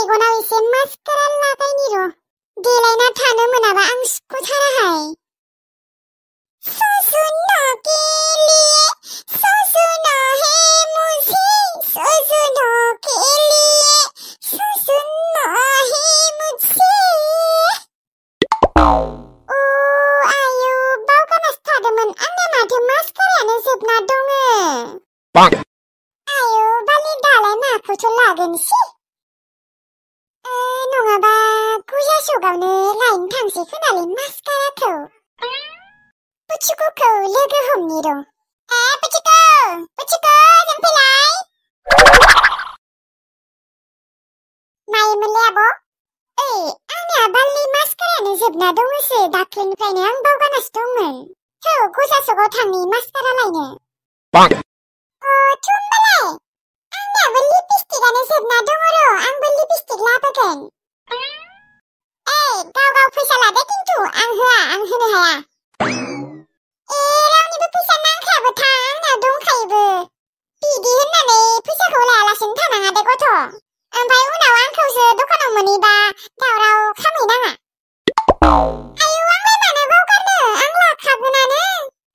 मेगनाव एसे मास्कारा लागायनि र'। देलायना थानो मोनाबा आं सुखुथाराहाय। सजुनो के लिए, सजुनो है मुझे, सजुनो के लिए, सजुनो है मुझे। आयु बावगारनासो थादोंमोन आंना माथो मास्कारायानो जोबना दङो। आयु बालि दालाय माखौथ' लागोनसै? नङाबा गुजा सगावनो लायनो थांसै खोनालै मास्काराखौ। पुचुकुखौ लोगो हमनि र'। पुचुकु जों फैलाय। मायोमोनलै आब'? आंनिया बालि मास्कारायानो जोबना दङसो दाख्लैनिफ्रायनो आं बावगारनासो दंमोन। थौ गुजा सगाव थांनि मास्कारा लायनो। होमबालाय आंनियाबो लिपस्टिकआनो जोबना दङ र', आंबो लिपस्टिक लाबोगोन। गाव फैसा लादो खिन्थु आं होआ, आं होनो हाया। रावनिबो फैसा नांखायाबोथां आंनाव दंखायोबो। बिदि होननानै फैसाखौ लायालासिनो थानाङा दे गथ'। ओमफ्राय उनाव आंखौसो दखानाव मोनहैबा दावराव खालामहैनाङा। आयौ आंलाय मानो बावगारनो, आं लाखागोनानो।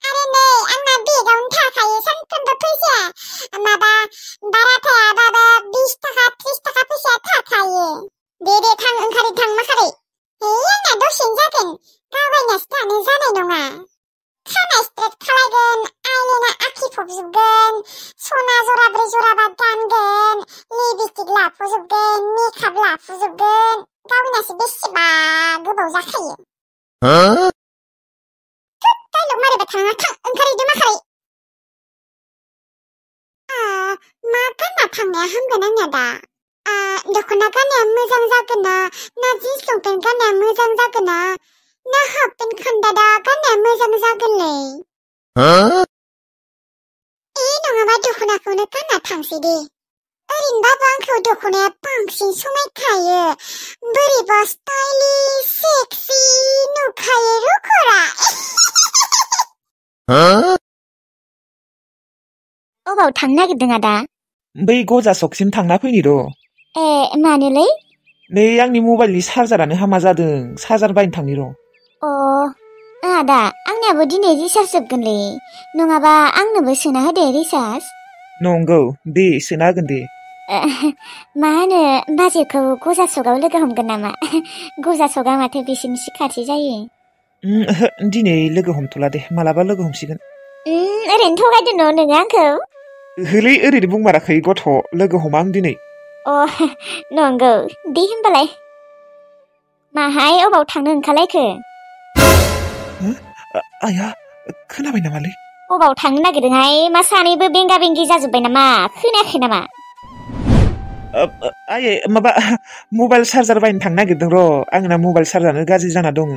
आरो नै आंना बेगावनो थाखायो सानफ्रोमबो फैसाया। माबा बारा थायाबाबो 20 थाखा 30 थाखा फैसाया थाखायो। दे थां ओंखारै माखारै। आंना दसेनो जागोन, गावगायनासो थानो जानाय नङा। खानाय स्ट्रेट खालायगोन, आइलाइनार आखिफबजोबगोन, सना जराब्रै जराबा गानगोन, लिपस्टिक लाफुजोबगोन, मेकआप लाफुजोबगोन। गावगायनासो बेसेबा गोबाव जाखायो। डायलग मारिबा थाङा, थां ओंखारहैदो माखारै। मा गानना थांनाया हामगोन आंनिया दा? दख'ना गाननाया मोजां जागोन ना जिन्स लंपेन्ट गाननाया मोजां जागोन ना हाफ पेन्ट खान्दादा गाननाया मोजां जागोनलै? नङाबा दख'नाखौनो गानना थांसै दे। ओरैनोबाबो आंखौ दख'नाया बांसिन समायखायो। बोरैबा स्टाइलिश सेक्सि नुखायो रुख'रा। अबाव थांनो नागिरदों आदा? बै गजा सकसिम थांना फैनि र'। मानोलै? नै आंनि मबाइलनि चार्जारानो हामा जादों, चार्जार बायनो थांनि र'। आदा आंनियाबो दिनै रिसार्ज जोबगोनलै, नङाबा आंनोबो सोना होदे रिसार्ज। नंगौ दे, सोना होगोन दे। मा होनो बाजेटखौ गजा सगाव लोगो हमगोन नामा? गजा सगा माथो बिसिमसो खाथि जायो। दिनै लोगो हमथ'ला दे, मालाबा लोगो हमसिगोन। ओरैनो थगायदों न' नोङो आंखौ? ओहोलै ओरैनो बुंमाराखै गथ', लोगो हमा आं दिनै। नंगौ दे होमबालाय। माहाय अबाव थांनो ओंखारलायखो? आया खोनाबाय नामालै? अबाव थांनो नागिरदोंहाय? मा सानैबो बेंगा बेंगि जाजोब्बाय नामा? खोनायाखै नामा? आयै माबा मबाइल चार्जार बायनो थांनो नागिरदों र', आंना मबाइल चार्जारानो गाज्रि जाना दङ।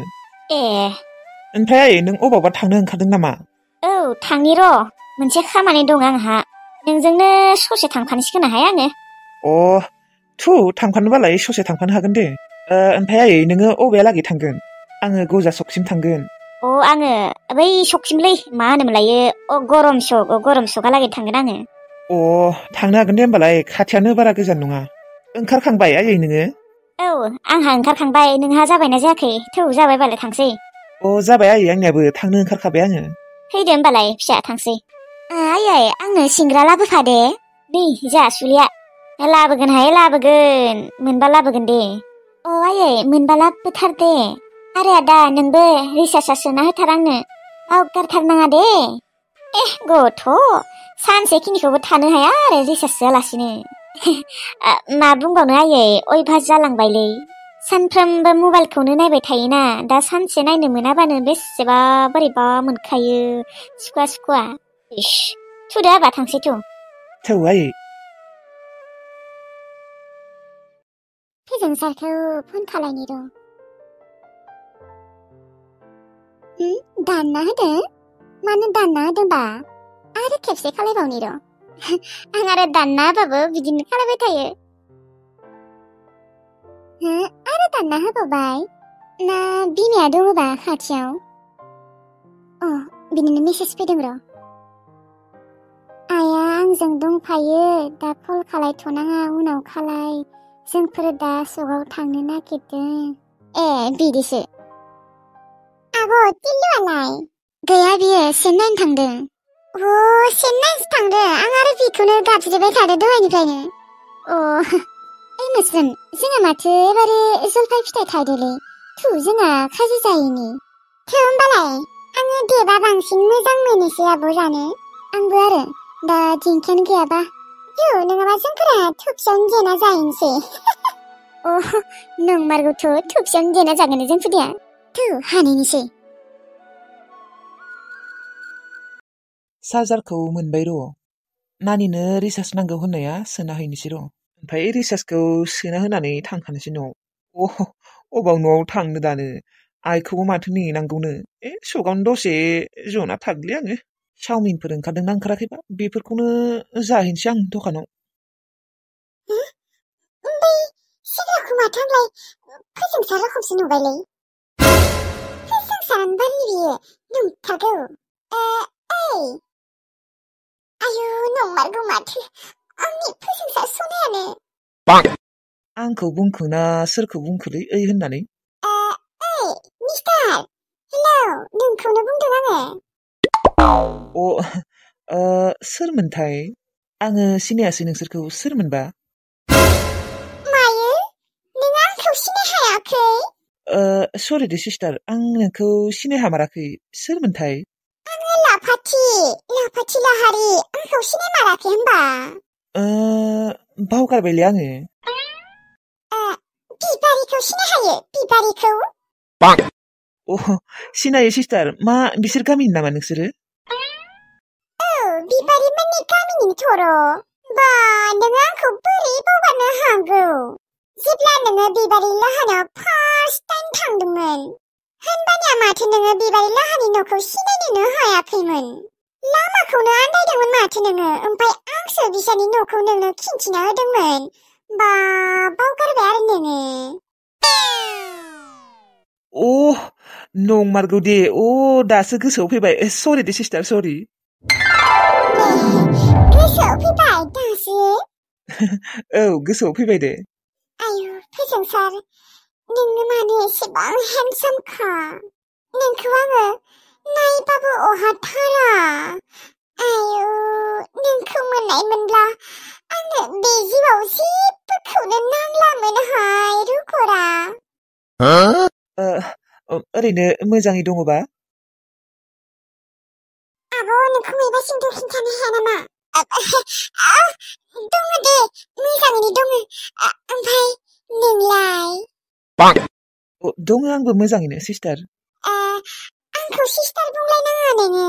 ओमफ्राय आयै नों अबावबा थांनो ओंखारदों नामा? औ थांनि र', मोनसे खामानि दं आंहा। नोंजोंनो ससे थांफानोसै आङो। थांफानोबालाय ससे थांफानो हागोन दे। ओमफ्राय आयै नोङो अबेयालागै थांगोन? आङो गजा सकसिम थांगोन। आङो बै सकसिमलै, मा होनोमोनलायो, गरम सकहालागै थांगोन आङो। थांनो हागोन दे होमबालाय, खाथियानो बारा गोजान नङा। ओंखारखांबाय आयै नोङो? औ आंहा ओंखारखांबाय, नोंहा जाबायना जायाखै? थौ जाबायबालाय थांसै। जाबाय आयै आंनियाबो, थांनो ओंखारखाबाय आङो। फैदो होमबालाय फिसा थांसै। आयै आंनो सिंग्रा लाबोफादे। नै जा सुलिया लाबोगोन, मोनबा लाबोगोन दे। आयै मोनबा लाबोथार दे। आरो आदा नोंबो रिसार्जआ सोना होथार आंनो, बावगारथारनाङा दे। गथ' सानसेखिनिखौबो थानो हाया आरो रिसार्ज सोआलासिनो। मा बुंबावनो आयै, अयभास जालांबायलै। सानफ्रोमबो मबाइलखौनो नायबाय थायोना, दा सानसे नायनो मोनाबानो बेसेबा बोरैबा मोनखायो, सुखुवा। थुदो आबा थांसै थौ। आयै। फोजोंसारखौ फन खालायनि र'। दानना होदो? मानो दानना होदोंबा? आरो खेबसे खालायबावनि र'। आं आरो दानना होबाबो बिदिनो खालायबाय थायो। आरो दानना होबावबाय? ना बिमाया दङबा खाथियाव? बिनिनो मेसेज फैदों र'। आइया आंजों दंफायो, दा कल खालायथ'नाङा, उनाव खालाय। जोंफोर दा सकआव थांनो नागिरदों। बिदिसो। आब' टिल्लुआलाय? गैया बियो सेन नायनो थांदों। सेन नायनोसो थांदों। आं आरो बिखौनो गाबज्रिबाय थादों दहायनिफ्रायनो। मोस्रोम, जोंहा माथो एबारे जलफाय फिथाइ थायदोलै। जोंहा खाजि जायैनि। होमबालाय आङो देबा बांसिन मोजां मोनोसै आब' जानो। आंबो आरो दा दिंखियानो गैयाबा। नङाबा जोंफोरा थुबसेयावनो देना जाहैनोसै। नंमारगौथ' थुबसेयावनो देना जागोन जों खुदिया। हानायनिसै। चार्जारखौ मोनबाय र'। नानिनो रिसार्ज नांगौ होननाया सोना हैनोसै र'। ओमफ्राय रिसार्जखौ सोना होनानै थांखानोसै न'आव। अबाव न'आव थांनो दानो। आइखौबो माथो नेनांगौनो। सगावनो दसे जना थागोनलै आङो। चावमिनफोर ओंखारदोंना ओंखाराखैबा बेफोरखौनो जाहैनोसै आं दखानाव। ओमफ्राय सिगांखौ माथो आंलाय फोजोंसार रोखोमसो नुबायलै। फोजोंसारानो बारनि बियो नंथारगौ। आयु नंमारगौ माथो आंनि फोजोंसार सनायानो। आंखौ बुंखोना सोरखौ बुंखोलै ओइ होननानै? मिस्टार हेलौ नोंखौनो बुंदों आङो। सोरमोनथाय? आङो सिनायासै नोंसोरखौ। सोरमोनबा? मायो नों आंखौ सिनाय हायाखै? सरि दे सिस्टार, आं नोंखौ सिनायहामाराखै। सोरमोनथाय? आङो लाफाथि लाहारि। आंखौ सिनायमाराखै होनबा? बावगारबायलै आङो। बिबारिखौ सिनाय हायो? बिबारिखौ? सिनायो सिस्टार। मा बिसोर गामिनि नामा नोंसोरो? बिबारिमोननि गामिनि थर'। बा नोङो आंखौ बोरै बावगारनो हागौ? जेब्ला नोङो बिबारि लाहानाव फार्स्ट टाइम थांदोंमोन होनबानिया माथो नोङो बिबारि लाहानि न'खौ सिनायनोनो हायाखैमोन। लामाखौनो आन्दायदोंमोन माथो नोङो। ओमफ्राय आंसो बिसोरनि न'खौ नोंनो खिन्थिना होदोंमोन। बा बावगारबाय आरो नोङो। नंमारगौ दे। दासो गोसोआव फैबाय। सरि दे सिस्टार, सरि। गोसोआव फैबाय दासो? औ गोसोआव फैबाय दे। आयु फोजोंसार, नोङो मानो एसेबां हेन्डसामखा? नोंखौ आङो नायबाबो अहाथारा। आयु नोंखौ मोननाय मोनब्ला आंनो बे जिउआव जेबोखौनो नांलामोनहाय रुख'रा। ओरैनो मोजाङै दङबा? आब' नोंखौ मायबा सोंथौ खिन्थानो हाया नामा? दङ दे, मोजाङैनो दङ। ओमफ्राय नोंलाय? दङ आंबो मोजाङैनो सिस्टार। आंखौ सिस्टार बुंलायनाङा नोङो।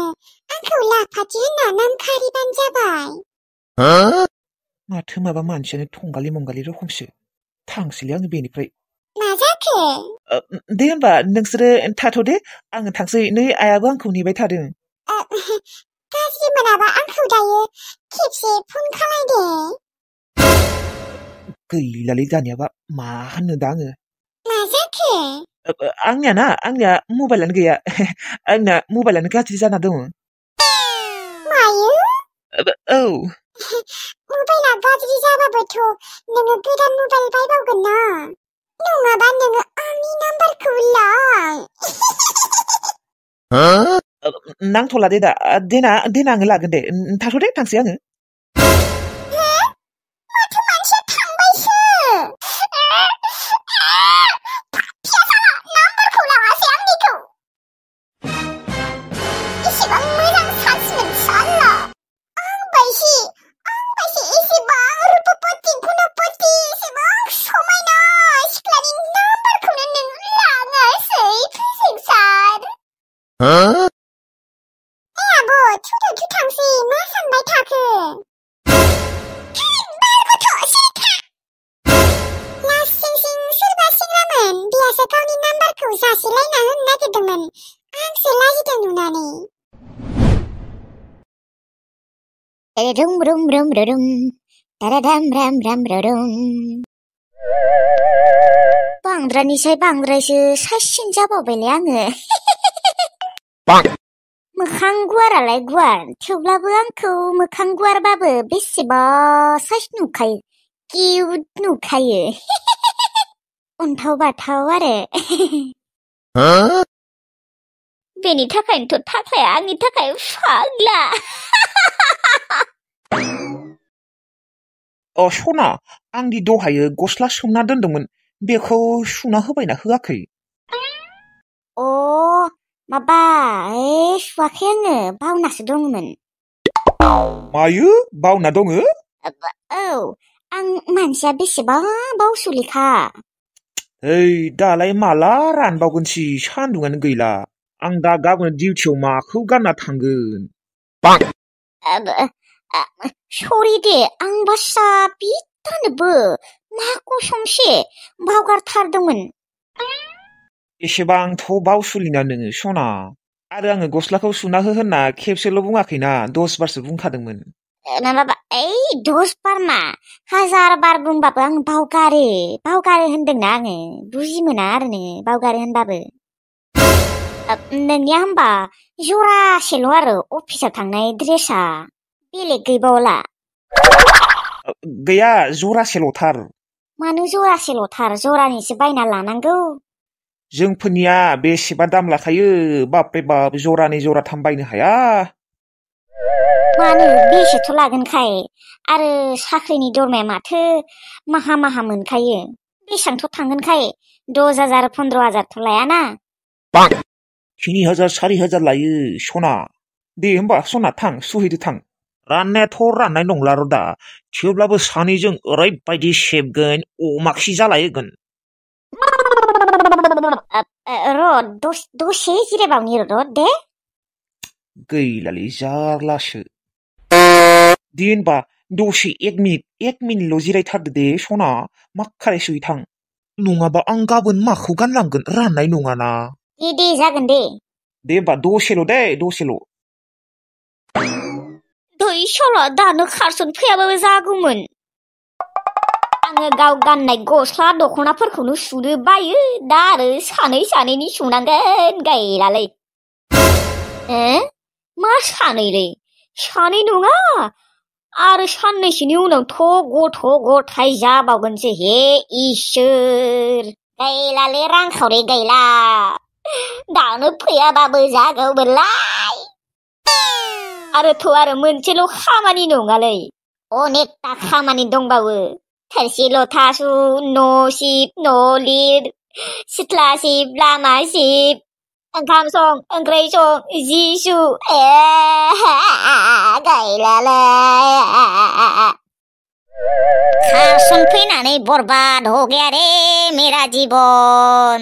आंखौ लाफाथि होनना नाम खारिबानो जाबाय। माथो माबा मानसियानो थंगालि मंगालि रखमसो। थांसैलै आङो बेनिफ्राय। मा जाखो? दे होमबा नोंसोरो थाथ' दे, आङो थांसै। नै आइयाबो आंखौ नेबाय थादों। गाज्रि मोनाबा आंखौ दायो खेबसे फन खालायदे। गैलालै दानियाबा मा होननो दा आङो। मा जाखो? आंनिया मबाइलानो गैया। आंना मबाइलानो गाज्रि जाना दङ। मायो? औ। मबाइला गाज्रि जाबाबोथ' नोङो गोदान मबाइल बायबावगोन ना। नङाबा नोङो आंनि नाम्बारखौ लां। नांथ'ला दे दा। देना आङो लागोन दे। थाथ' दे, थांसै आङो। माथो मानसिया थांबायसो। नाम्बारखौ लाङासै आंनिखौ। एसेबां मोजां सानस्मोन साला। आंबायसि एसेबां रुपपति गुणपति एसेबां समायना सिख्लानि नाम्बारखौनो नों लाङासै फोजोंसार। आब' थुदो थांसै। मा सानबाय थाखो? लासिंसिं सोरबा सेंग्रामोन, बेयासो गावनि नाम्बारखौ जासिलायना होनो नागिरदोंमोन। आंसो लाजिदों नुनानै। रुम रुम रुम रुम दारादाम राम राम रुम। बांद्रायनिसाय बांद्रायसो साइसिन जाबावबायलै आङो। मोखां गुवारालाय गुवार, थेवब्लाबो आंखौ मोखां गुवारबाबो बेसेबा साइस नुखायो। किउट नुखायो अन्थाव बाथाव आरो बेनि थाखायनोथ' थाख्लाया आंनि थाखाय फाग्ला सना आंदि दहायो गस्ला सोमना दोनदोंमोन बेखौ सुना होबायना होआखै माबा सुवाखै आङो बावनासो दङमोन मायो बावना दङो औ आं मानसिया बेसेबां बावसुलिखा दालाय माला रानबावगोनसि सान्दुङानो गैला आं दा गाबोन डिउटियाव माखौ गानना थांगोन सरि दे आं बासा बिथानोबो मा कसमसे बावगारथारदोंमोन एसेबांथ' बावसुलिना नोङो सना आरो आङो गस्लाखौ सुना हो होनना खेबसेल' बुङाखैना 10 बारसो बुंखादोंमोन माबा 10 बार मा 1000 बार बुंबाबो आं बावगारो होनदोंना आङो बुजि मोना आरो नोङो बावगारो होनबाबो नोंनिया होमबा जरासेल' आरो अफिसाव थांनाय ड्रेसा बेलेग गैबावला गैया जरासेल'थार मानो जरासेल'थार जरानैसो बायना लानांगौ जोंफोरनिया बेसेबा दाम लाखायो बापरे बाप जरानै जराथाम बायनो हाया मानो बेसेथ' लागोनखाय आरो साख्रिनि दरमाया माथो माहा मोनखायो बेसांथ' थांगोनखाय 10,000 15,000थ' लायाना 3000 4000 लायो सना दे होमबा सना थां सुहैदो थां राननायाथ' राननाय नंलार' दा थेवब्लाबो सानैजों ओरैबायदि सेबगोन अमाखि जालायगोन दसे जिरायबावनि र' दे गैलालै जारलासो दे होनबा दसे 1 मिनिटल' जिरायथारदो दे सना माखारै सुहैथां नङाबा आं गाबोन माखौ गानलांगोन राननाय नङाना दे जागोन दे होमबा दसेल' दै सला दानो खारसन फैयाबाबो जागौमोन आङो गाव गाननाय गस्ला दख'नाफोरखौनो सुनो बायो दा आरो सानैनि सुनांगोन गैलालै मा सानैलै सानै नङा आरो साननैसोनि उनावथ' गथ' गथाय जाबावगोनसो हे इसोर गैलालै रांखावरि गैला दानो फैयाबाबो जागौमोनलाय आरो मोनसेल' खामानि नङालै अनेकथा खामानि दंबावो थोरसि लथा सुन न' सिब न' लिर सिथ्ला सिब लामा सिब ओंखाम सं ओंख्रि सं जि सु गैलालै खारसन फैनानै बरबाद हो गया रे मेरा जीवन